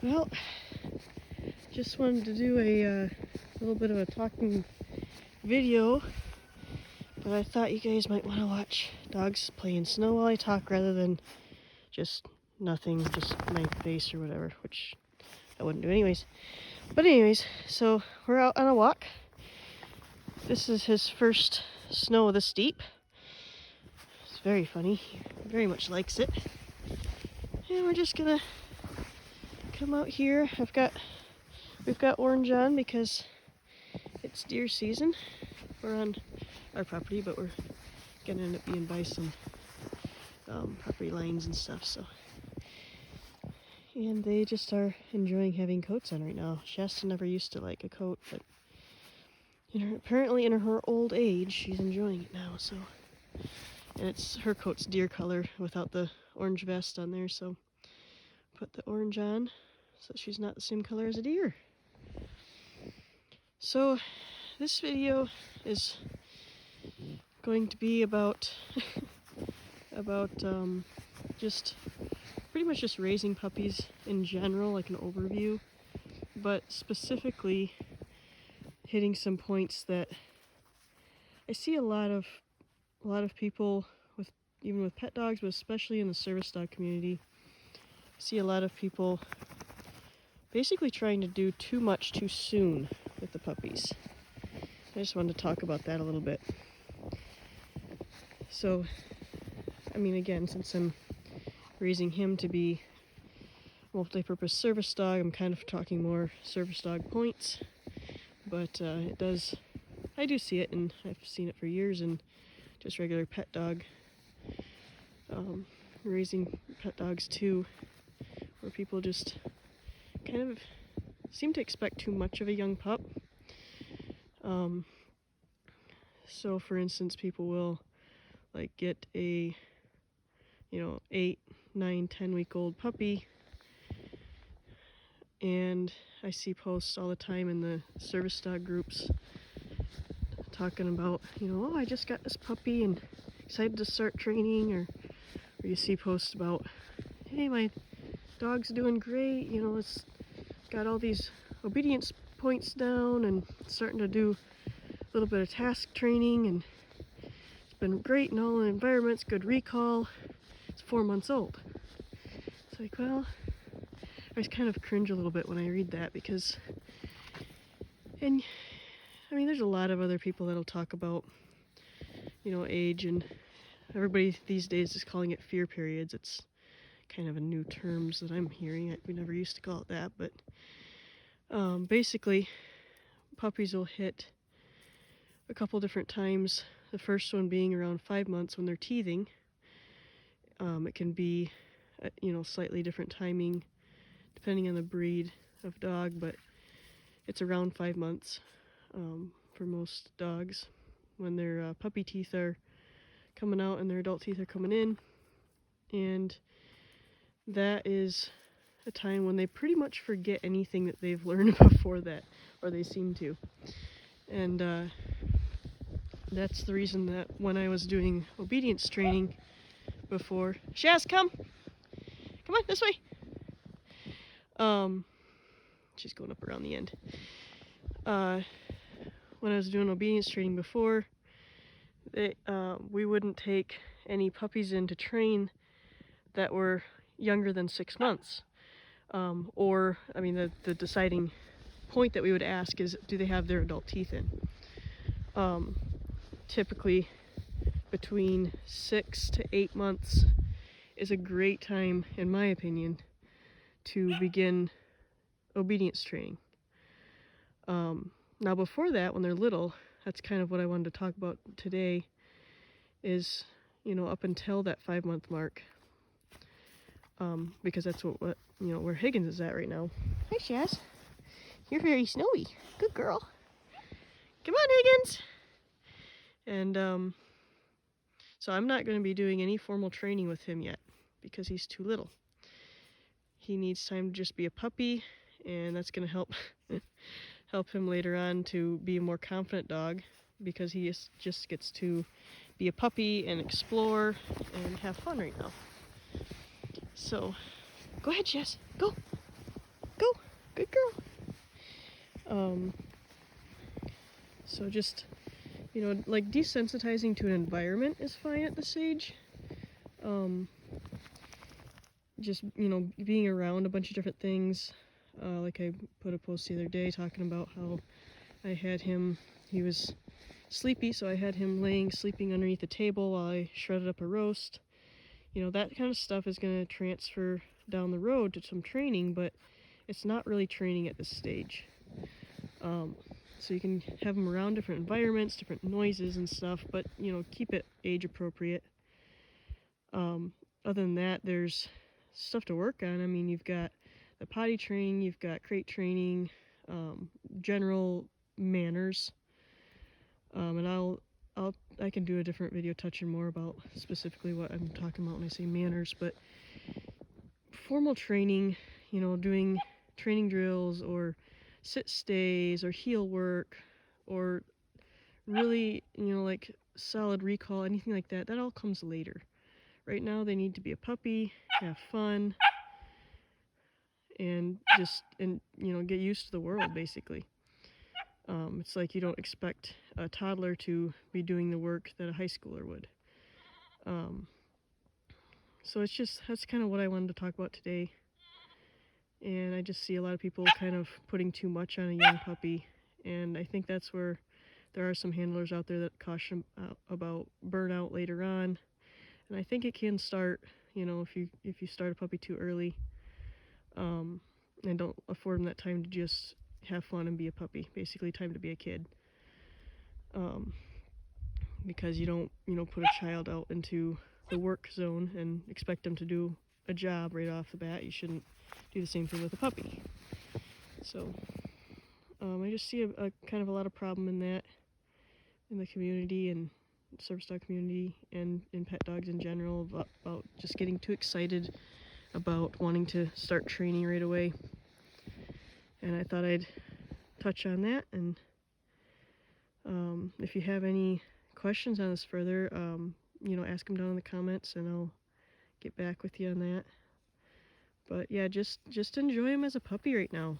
Well, just wanted to do a little bit of a talking video, but I thought you guys might want to watch dogs play in snow while I talk rather than just nothing, just my face or whatever, which I wouldn't do anyways. But anyways, so we're out on a walk. This is his first snow this steep. It's very funny. He very much likes it. And we're just gonna come out here. We've got orange on because it's deer season. We're on our property, but we're gonna end up being by some property lines and stuff. And they just are enjoying having coats on right now. Shasta never used to like a coat, but apparently in her old age, she's enjoying it now. So, and her coat's deer color without the orange vest on there. So, put the orange on so she's not the same color as a deer. So, this video is going to be about just pretty much just raising puppies in general, like an overview, but specifically hitting some points that I see a lot of people with, even with pet dogs, but especially in the service dog community. I see a lot of people basically trying to do too much too soon with the puppies. I just wanted to talk about that a little bit. So, I mean, again, since I'm raising him to be a multi-purpose service dog, I'm kind of talking more service dog points, but I do see it, and I've seen it for years in just regular pet dog, raising pet dogs too, where people just kind of seem to expect too much of a young pup. So for instance, people will like get a 8, 9, 10-week-old puppy, and I see posts all the time in the service dog groups talking about, oh, I just got this puppy and excited to start training, or you see posts about, hey, my dog's doing great, it's got all these obedience points down and starting to do a little bit of task training, and it's been great in all the environments, good recall. It's 4 months old. It's like, well, I just kind of cringe a little bit when I read that, because, and I mean, there's a lot of other people that'll talk about, age, and everybody these days is calling it fear periods. It's kind of a new terms that I'm hearing. We never used to call it that, but basically, puppies will hit a couple different times. The first one being around 5 months when they're teething. It can be, slightly different timing depending on the breed of dog, but it's around 5 months for most dogs when their puppy teeth are coming out and their adult teeth are coming in. And that is a time when they pretty much forget anything that they've learned before that, or they seem to. And that's the reason that when I was doing obedience training before, Shaz, come on, this way. She's going up around the end. When I was doing obedience training before, we wouldn't take any puppies in to train that were younger than 6 months. Or, I mean, the deciding point that we would ask is, do they have their adult teeth in? Typically, between 6 to 8 months is a great time, in my opinion, to begin obedience training. Now before that, when they're little, that's kind of what I wanted to talk about today, is, up until that 5-month mark, because that's what where Higgins is at right now. Hi, Shaz. You're very snowy. Good girl. Come on, Higgins. And so I'm not going to be doing any formal training with him yet because he's too little. He needs time to just be a puppy, and that's going to help him later on to be a more confident dog, because he just gets to be a puppy and explore and have fun right now. So, go ahead, Jess. Go. So just, like desensitizing to an environment is fine at this age. Just, being around a bunch of different things. Like I put a post the other day talking about how I had him, he was sleepy, so I had him sleeping underneath the table while I shredded up a roast. That kind of stuff is going to transfer down the road to some training, but it's not really training at this stage. So you can have them around different environments, different noises and stuff, but, keep it age appropriate. Other than that, there's stuff to work on. I mean, you've got the potty training, you've got crate training, general manners, and I can do a different video touching more about specifically what I'm talking about when I say manners, but formal training, doing training drills or sit stays or heel work or really, like solid recall, anything like that, that all comes later. Right now they need to be a puppy, have fun, and get used to the world, basically. It's like you don't expect a toddler to be doing the work that a high schooler would. So that's kind of what I wanted to talk about today. And I just see a lot of people kind of putting too much on a young puppy, and I think that's where there are some handlers out there that caution about burnout later on. And I think it can start, if you start a puppy too early, and don't afford them that time to just have fun and be a puppy, basically time to be a kid. Because you don't, put a child out into the work zone and expect them to do a job right off the bat. You shouldn't do the same thing with a puppy. So I just see a kind of a lot of problem in that in the community and service dog community and in pet dogs in general about just getting too excited about wanting to start training right away. And I thought I'd touch on that, and if you have any questions on this further, ask them down in the comments and I'll get back with you on that. But yeah, just enjoy him as a puppy right now.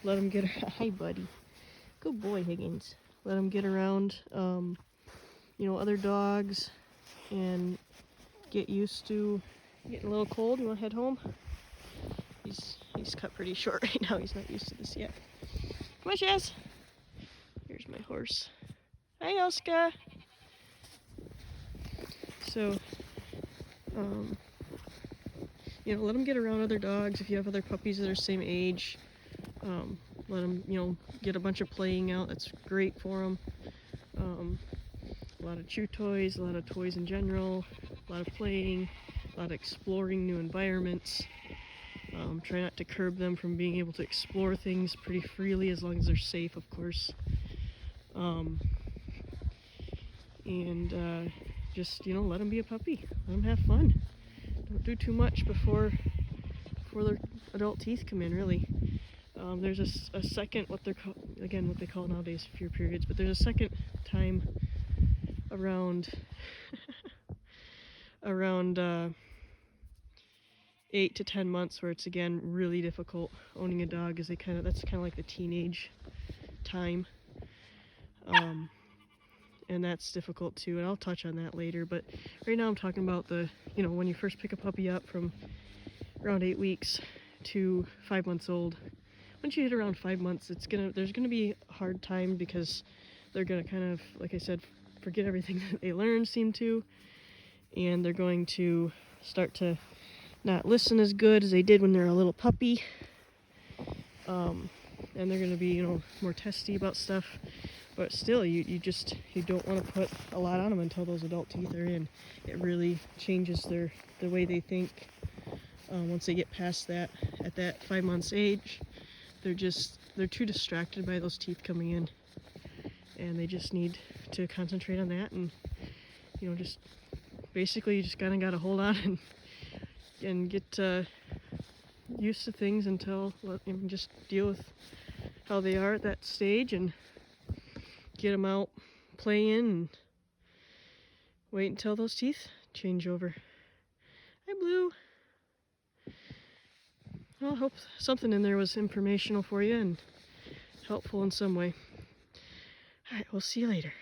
Let him get hi buddy, good boy Higgins. Let him get around other dogs and get used to getting a little cold. You want to head home? He's cut pretty short right now. He's not used to this yet. Come on, Shaz. Here's my horse. Hi, Oscar. So, let them get around other dogs. If you have other puppies that are same age, let them, get a bunch of playing out. That's great for them. A lot of chew toys, a lot of toys in general, a lot of playing, a lot of exploring new environments. Try not to curb them from being able to explore things pretty freely, as long as they're safe, of course. Just, let them be a puppy. Let them have fun. Don't do too much before their adult teeth come in, really. There's a second, what they call nowadays fear periods, but there's a second time around 8 to 10 months where it's again really difficult owning a dog, as that's kind of like the teenage time. And that's difficult too, and I'll touch on that later, but right now I'm talking about when you first pick a puppy up from around 8 weeks to 5 months old. Once you hit around 5 months, there's gonna be a hard time, because they're gonna kind of, like I said, forget everything that they learned, seem to, and they're going to start to not listen as good as they did when they're a little puppy, and they're gonna be more testy about stuff. But still, you don't want to put a lot on them until those adult teeth are in. It really changes the way they think. Once they get past that, at that 5 months age, they're too distracted by those teeth coming in, and they just need to concentrate on that. And just basically, you just kind of got to hold on and get used to things until just deal with how they are at that stage and get them out playing and wait until those teeth change over. Hi, Blue. Well, I hope something in there was informational for you, and helpful in some way. Alright, we'll see you later.